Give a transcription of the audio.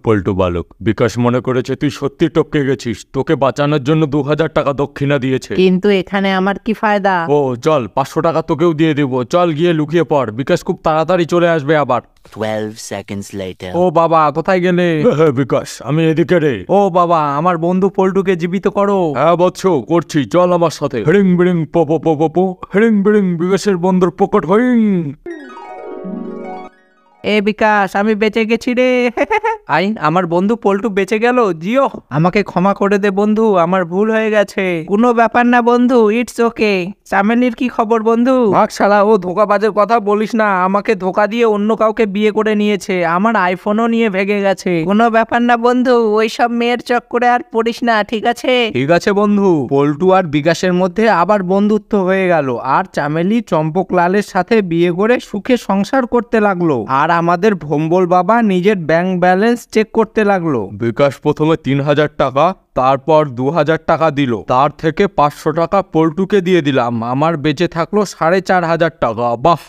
পল্টু বালক, বিকাশ মনে করেছে তুই সত্যি টপকে গেছিস, তোকে বাঁচানোর জন্য 2000 টাকা দক্ষিণা দিয়েছে। কিন্তু এখানে আমার কি ফায়দা? ও চল, 500 টাকা তোকেও দিয়ে দেবো, চল গিয়ে লুকিয়ে পড়, বিকাশ খুব তাড়াতাড়ি চলে আসবে আবার। 12 seconds later. ও বাবা, কোথায় গেলে? বিকাশ, আমি এদিকে রে। ও বাবা, আমার বন্ধু পল্টুকে জীবিত করো। হ্যাঁ বৎস, করছি, চল আমার সাথে। হিড়িং বিড়িং পো পো পো পো পো, হিড়িং বিড়িং বিকাশের বন্ধুর পকট হইং। এ বিকাশ, আমি বেঁচে গেছি রে। আই, আমার বন্ধু পল্টু বেঁচে গেল। জিও, আমাকে ক্ষমা করে দে বন্ধু, আমার ভুল হয়ে গেছে। কোনো ব্যাপার না বন্ধু, ইটস ওকে। চামেলির কি খবর বন্ধু? ভাগ শালা, ও ধোকাবাজের কথা বলিস না। আমাকে ধোকা দিয়ে অন্য কাউকে বিয়ে করে নিয়েছে, আমার আইফোনও নিয়ে ভেগে গেছে। কোনো ব্যাপার না বন্ধু, ওইসব মেয়ের চক্করে আর পড়িস না, ঠিক আছে? ঠিক আছে বন্ধু। পল্টু আর বিকাশের মধ্যে আবার বন্ধুত্ব হয়ে গেল, আর চামেলি চম্পকলালের সাথে বিয়ে করে সুখে সংসার করতে লাগলো, আর আমাদের ভম্বল বাবা নিজের ব্যাংক ব্যালেন্স চেক করতে লাগলো। বিকাশ প্রথমে 3000 টাকা, তারপর 2000 টাকা দিল, তার থেকে 500 টাকা পল্টুকে দিয়ে দিলাম, আমার বেঁচে থাকলো 4500 টাকা। বাহ,